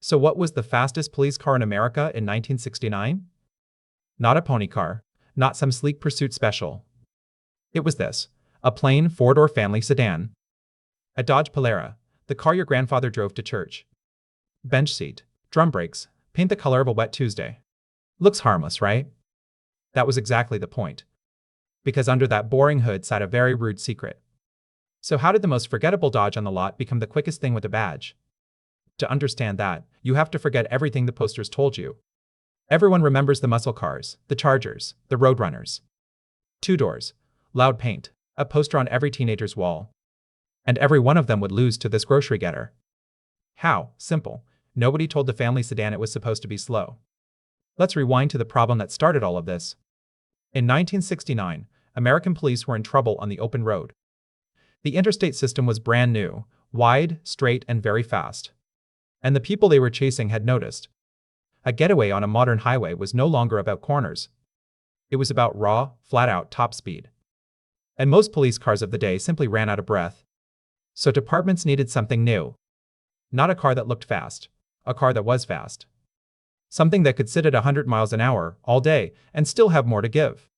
So what was the fastest police car in America in 1969? Not a pony car, not some sleek Pursuit special. It was this, a plain four-door family sedan. A Dodge Polara, the car your grandfather drove to church. Bench seat, drum brakes, paint the color of a wet Tuesday. Looks harmless, right? That was exactly the point. Because under that boring hood sat a very rude secret. So how did the most forgettable Dodge on the lot become the quickest thing with a badge? To understand that, you have to forget everything the posters told you. Everyone remembers the muscle cars, the Chargers, the Roadrunners. 2 doors, loud paint, a poster on every teenager's wall. And every one of them would lose to this grocery getter. How? Simple. Nobody told the family sedan it was supposed to be slow. Let's rewind to the problem that started all of this. In 1969, American police were in trouble on the open road. The interstate system was brand new, wide, straight, and very fast. And the people they were chasing had noticed. A getaway on a modern highway was no longer about corners. It was about raw, flat-out top speed. And most police cars of the day simply ran out of breath. So departments needed something new. Not a car that looked fast, a car that was fast. Something that could sit at 100 miles an hour all day and still have more to give.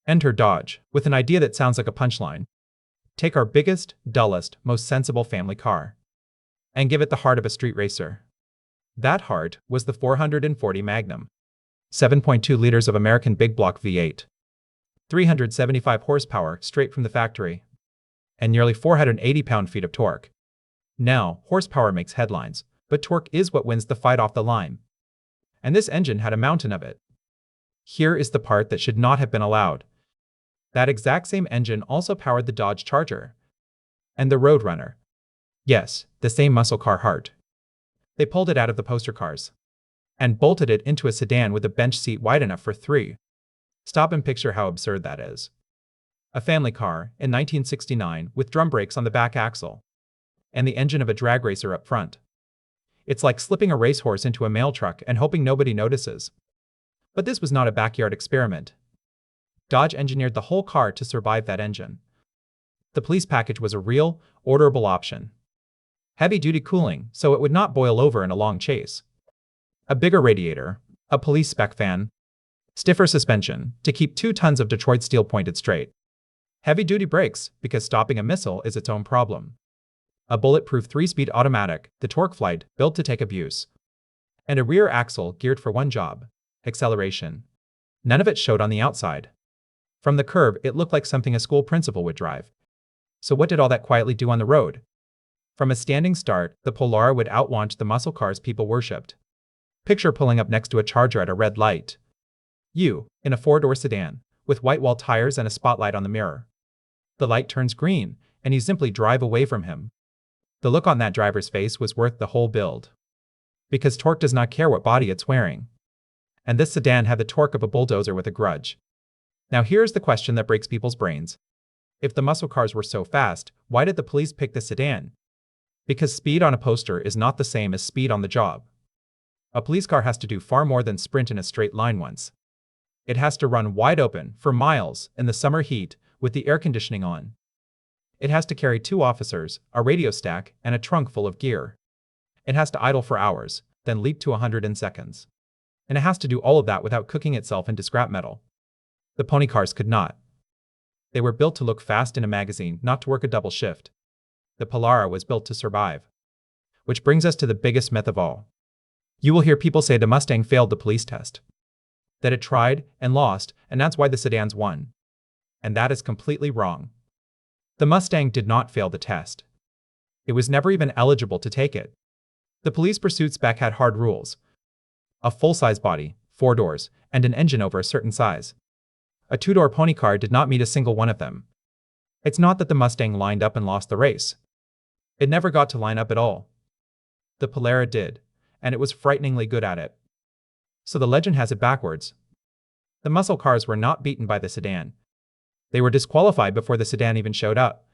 Enter Dodge, with an idea that sounds like a punchline. Take our biggest, dullest, most sensible family car. And give it the heart of a street racer. That heart was the 440 Magnum. 7.2 liters of American big block V8. 375 horsepower straight from the factory. And nearly 480 pound-feet of torque. Now, horsepower makes headlines, but torque is what wins the fight off the line. And this engine had a mountain of it. Here is the part that should not have been allowed. That exact same engine also powered the Dodge Charger. And the Roadrunner. Yes, the same muscle car heart. They pulled it out of the poster cars. And bolted it into a sedan with a bench seat wide enough for 3. Stop and picture how absurd that is. A family car, in 1969, with drum brakes on the back axle. And the engine of a drag racer up front. It's like slipping a racehorse into a mail truck and hoping nobody notices. But this was not a backyard experiment. Dodge engineered the whole car to survive that engine. The police package was a real, orderable option. Heavy-duty cooling, so it would not boil over in a long chase. A bigger radiator, a police spec fan. Stiffer suspension, to keep 2 tons of Detroit steel pointed straight. Heavy-duty brakes, because stopping a missile is its own problem. A bulletproof 3-speed automatic, the torque flight, built to take abuse. And a rear axle geared for one job, acceleration. None of it showed on the outside. From the curb, it looked like something a school principal would drive. So what did all that quietly do on the road? From a standing start, the Polara would outlaunch the muscle cars people worshipped. Picture pulling up next to a Charger at a red light. You, in a 4-door sedan, with white wall tires and a spotlight on the mirror. The light turns green, and you simply drive away from him. The look on that driver's face was worth the whole build. Because torque does not care what body it's wearing. And this sedan had the torque of a bulldozer with a grudge. Now here's the question that breaks people's brains. If the muscle cars were so fast, why did the police pick the sedan? Because speed on a poster is not the same as speed on the job. A police car has to do far more than sprint in a straight line once. It has to run wide open for miles in the summer heat with the air conditioning on. It has to carry 2 officers, a radio stack, and a trunk full of gear. It has to idle for hours, then leap to 100 in seconds. And it has to do all of that without cooking itself into scrap metal. The pony cars could not. They were built to look fast in a magazine, not to work a double shift. The Polara was built to survive. Which brings us to the biggest myth of all. You will hear people say the Mustang failed the police test. That it tried and lost, and that's why the sedans won. And that is completely wrong. The Mustang did not fail the test. It was never even eligible to take it. The police pursuit spec had hard rules. A full-size body, 4 doors, and an engine over a certain size. A 2-door pony car did not meet a single one of them. It's not that the Mustang lined up and lost the race. It never got to line up at all. The Polara did, and it was frighteningly good at it. So the legend has it backwards. The muscle cars were not beaten by the sedan. They were disqualified before the sedan even showed up.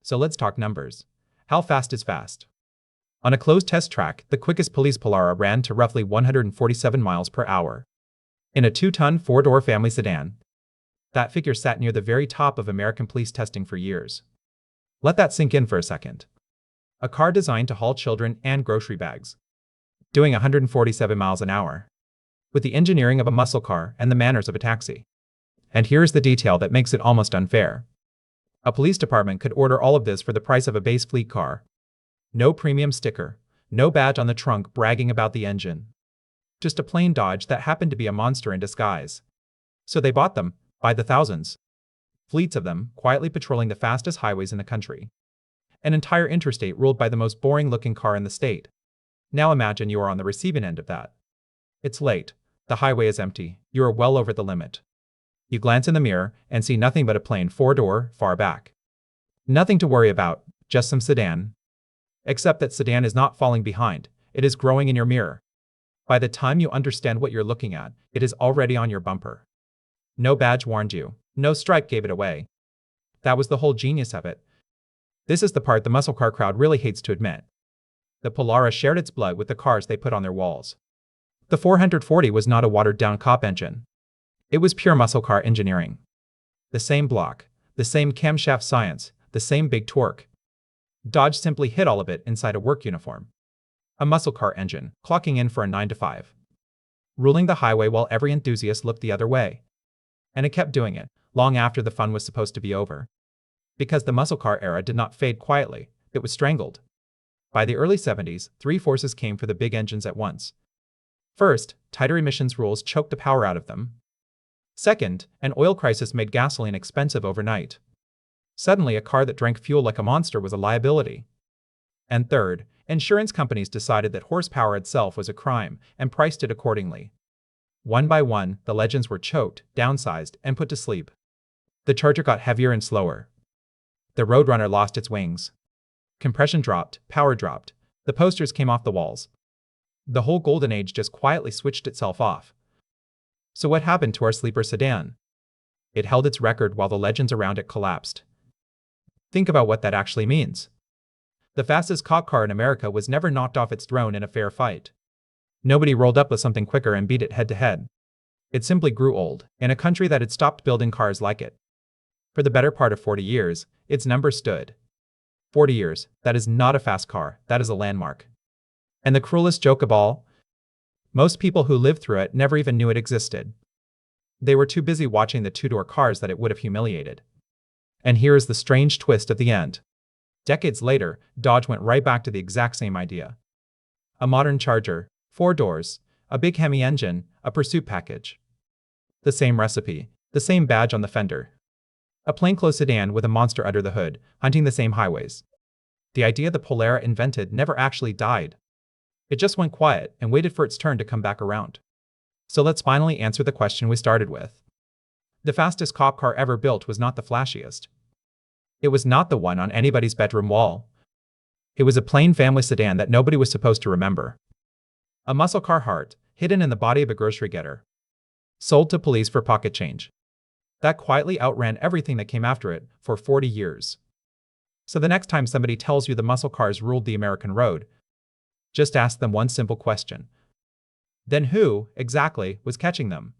So let's talk numbers. How fast is fast? On a closed test track, the quickest police Polara ran to roughly 147 miles per hour. In a 2-ton, 4-door family sedan. That figure sat near the very top of American police testing for years. Let that sink in for a second. A car designed to haul children and grocery bags. doing 147 miles an hour, with the engineering of a muscle car and the manners of a taxi. And here's the detail that makes it almost unfair. A police department could order all of this for the price of a base fleet car. No premium sticker, no badge on the trunk bragging about the engine. Just a plain Dodge that happened to be a monster in disguise. So they bought them, by the thousands. Fleets of them, quietly patrolling the fastest highways in the country. An entire interstate ruled by the most boring-looking car in the state. Now imagine you are on the receiving end of that. It's late. The highway is empty. You are well over the limit. You glance in the mirror and see nothing but a plain four-door, far back. Nothing to worry about, just some sedan. Except that sedan is not falling behind, it is growing in your mirror. By the time you understand what you're looking at, it is already on your bumper. No badge warned you, no stripe gave it away. That was the whole genius of it. This is the part the muscle car crowd really hates to admit. The Polara shared its blood with the cars they put on their walls. The 440 was not a watered-down cop engine. It was pure muscle car engineering. The same block, the same camshaft science, the same big torque. Dodge simply hid all of it inside a work uniform. A muscle car engine, clocking in for a 9 to 5. Ruling the highway while every enthusiast looked the other way. And it kept doing it, long after the fun was supposed to be over. Because the muscle car era did not fade quietly, it was strangled. By the early 70s, three forces came for the big engines at once. First, tighter emissions rules choked the power out of them. Second, an oil crisis made gasoline expensive overnight. Suddenly, a car that drank fuel like a monster was a liability. And third, insurance companies decided that horsepower itself was a crime and priced it accordingly. One by one, the legends were choked, downsized, and put to sleep. The Charger got heavier and slower. The Roadrunner lost its wings. Compression dropped, power dropped, the posters came off the walls. The whole golden age just quietly switched itself off. So what happened to our sleeper sedan? It held its record while the legends around it collapsed. Think about what that actually means. The fastest cop car in America was never knocked off its throne in a fair fight. Nobody rolled up with something quicker and beat it head to head. It simply grew old, in a country that had stopped building cars like it. For the better part of 40 years, its number stood. 40 years, that is not a fast car, that is a landmark. And the cruelest joke of all? Most people who lived through it never even knew it existed. They were too busy watching the two-door cars that it would have humiliated. And here is the strange twist at the end. Decades later, Dodge went right back to the exact same idea. A modern Charger, 4 doors, a big Hemi engine, a Pursuit package. The same recipe, the same badge on the fender. A plainclothes sedan with a monster under the hood, hunting the same highways. The idea the Polara invented never actually died. It just went quiet and waited for its turn to come back around. So let's finally answer the question we started with. The fastest cop car ever built was not the flashiest. It was not the one on anybody's bedroom wall. It was a plain family sedan that nobody was supposed to remember. A muscle car heart, hidden in the body of a grocery getter. Sold to police for pocket change. That quietly outran everything that came after it for 40 years. So the next time somebody tells you the muscle cars ruled the American road, just ask them one simple question. Then who, exactly, was catching them?